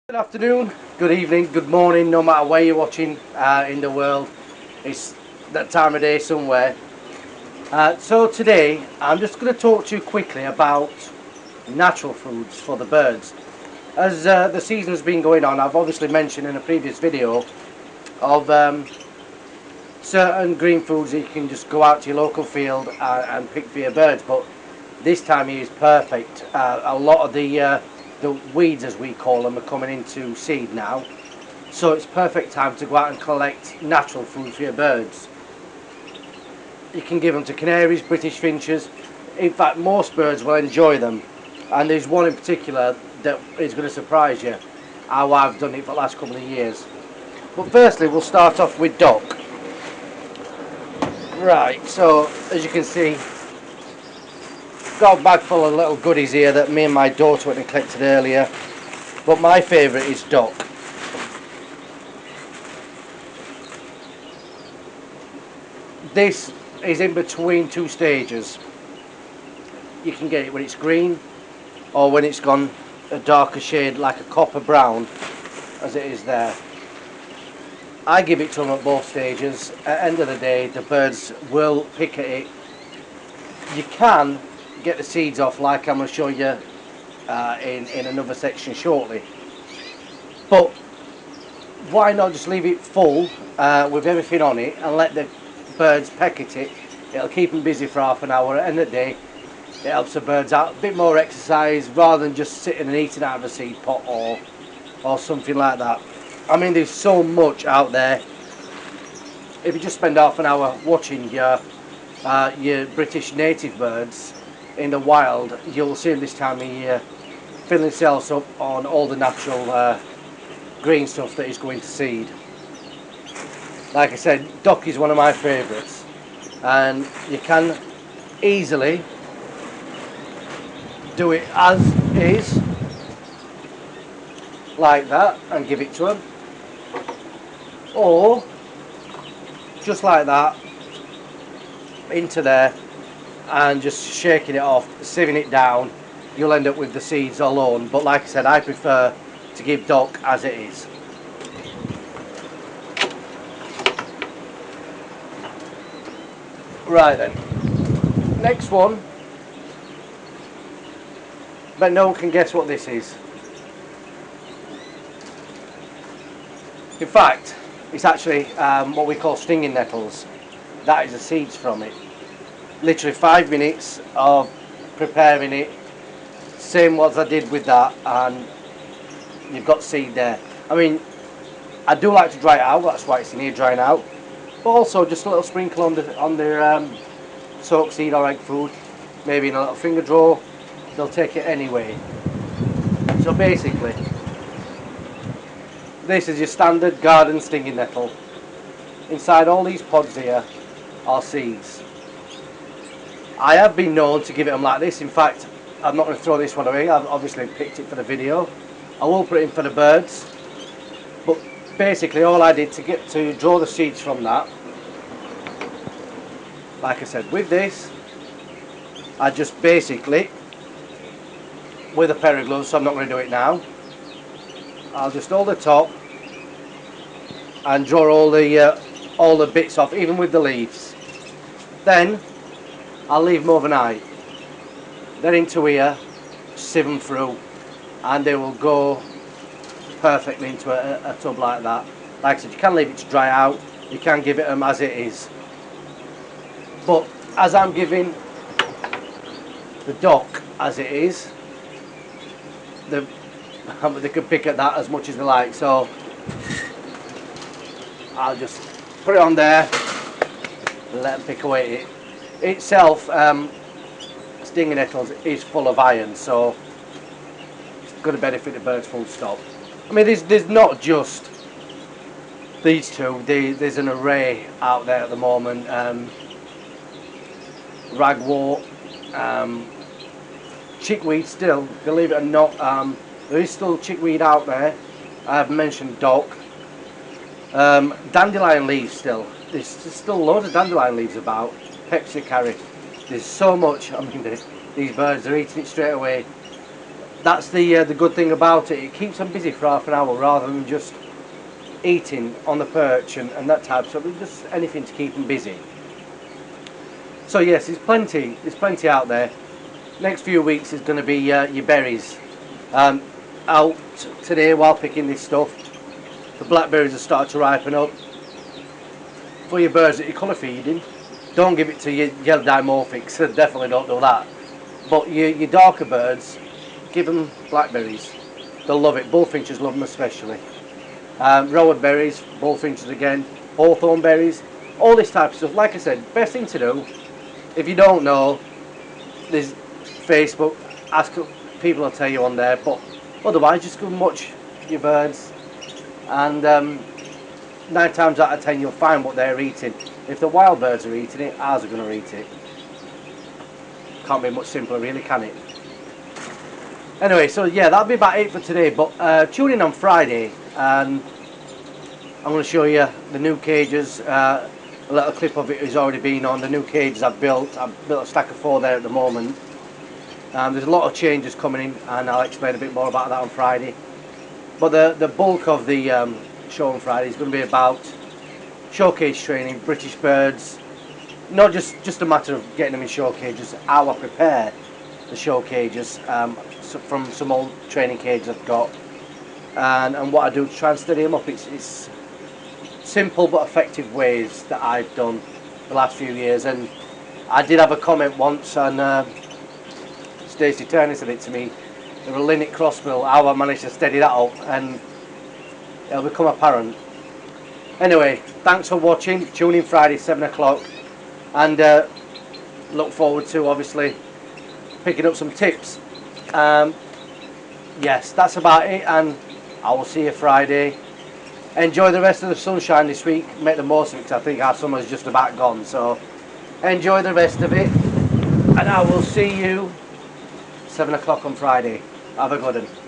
Good afternoon, good evening, good morning, no matter where you're watching in the world. It's that time of day somewhere. So today I'm just going to talk to you quickly about natural foods for the birds. As the season's been going on, I've obviously mentioned in a previous video of certain green foods that you can just go out to your local field and pick for your birds, but this time of year is perfect. A lot of the weeds, as we call them, are coming into seed now, so it's perfect time to go out and collect natural food for your birds. You can give them to canaries, British finches. In fact, most birds will enjoy them, and there's one in particular that is going to surprise you how I've done it for the last couple of years. But firstly, we'll start off with dock. Right, so as you can see, got a bag full of little goodies here that me and my daughter went and collected earlier, but my favourite is dock. This is in between two stages. You can get it when it's green or when it's gone a darker shade like a copper brown as it is there. I give it to them at both stages. At the end of the day, the birds will pick at it. You can get the seeds off, like I'm going to show you in another section shortly, but why not just leave it full with everything on it and let the birds peck at it. It'll keep them busy for half an hour. At the end of the day, it helps the birds out, a bit more exercise rather than just sitting and eating out of a seed pot or something like that. I mean, there's so much out there. If you just spend half an hour watching your British native birds in the wild, you'll see them this time of year filling themselves up on all the natural green stuff that is going to seed. Like I said, dock is one of my favourites, and you can easily do it as is, like that, and give it to them, or just like that into there and just shaking it off, sieving it down. You'll end up with the seeds alone, but like I said, I prefer to give dock as it is. Right then, next one, but no one can guess what this is. In fact, it's actually what we call stinging nettles. That is the seeds from it. Literally 5 minutes of preparing it, same as I did with that, and you've got seed there. I mean, I do like to dry it out, that's why it's in here drying out, but also just a little sprinkle on the soaked seed or egg food, maybe in a little finger drawer. They'll take it anyway. So basically, this is your standard garden stinging nettle. Inside all these pods here are seeds. I have been known to give it them like this. In fact, I'm not going to throw this one away. I've obviously picked it for the video. I will put it in for the birds. But basically all I did to draw the seeds from that, like I said, with this, I just basically, with a pair of gloves, so I'm not going to do it now, I'll just hold the top and draw all the bits off, even with the leaves. Then I'll leave them overnight. Then into here, sieve them through, and they will go perfectly into a tub like that. Like I said, you can leave it to dry out, you can give it them as it is. But as I'm giving the dock as it is, they can pick at that as much as they like. So I'll just put it on there and let them pick away at it. Itself, stinging nettles is full of iron, so it's going to benefit the birds full stop. I mean, there's not just these two, there's an array out there at the moment. Ragwort, chickweed still, believe it or not, there is still chickweed out there. I've mentioned dock. Dandelion leaves still, there's still loads of dandelion leaves about. Pepsi carrot, there's so much. I mean, these birds are eating it straight away. that's the good thing about it. It keeps them busy for half an hour rather than just eating on the perch and that type of stuff. Just anything to keep them busy. So yes, there's plenty out there. Next few weeks is going to be your berries. Out today while picking this stuff, the blackberries have started to ripen up. For your birds that you're colour feeding, don't give it to your yellow dimorphics, definitely don't do that. But your darker birds, give them blackberries. They'll love it. Bullfinches love them especially. Rowan berries, bullfinches again, hawthorn berries, all this type of stuff. Like I said, best thing to do, if you don't know, there's Facebook, ask people will tell you on there, but otherwise just go and watch your birds, and 9 times out of 10 you'll find what they're eating. If the wild birds are eating it, ours are going to eat it. Can't be much simpler really, can it? Anyway, so yeah, that'll be about it for today, but tune in on Friday and I'm going to show you the new cages. A little clip of it has already been on the new cages I've built a stack of 4 there at the moment. There's a lot of changes coming in and I'll explain a bit more about that on Friday. But the bulk of the show on Friday is going to be about show cage training, British birds. Not just a matter of getting them in show cages, how I prepare the show cages from some old training cages I've got, and what I do to try and steady them up. It's simple but effective ways that I've done the last few years. And I did have a comment once, and Stacey Turner said it to me, the Linnet Crossbill, how I managed to steady that up, and it'll become apparent. Anyway, thanks for watching. Tune in Friday 7 o'clock, and look forward to obviously picking up some tips. Yes, that's about it, and I will see you Friday. Enjoy the rest of the sunshine this week. Make the most of it, because I think our summer's just about gone. So enjoy the rest of it, and I will see you 7 o'clock on Friday. Have a good one.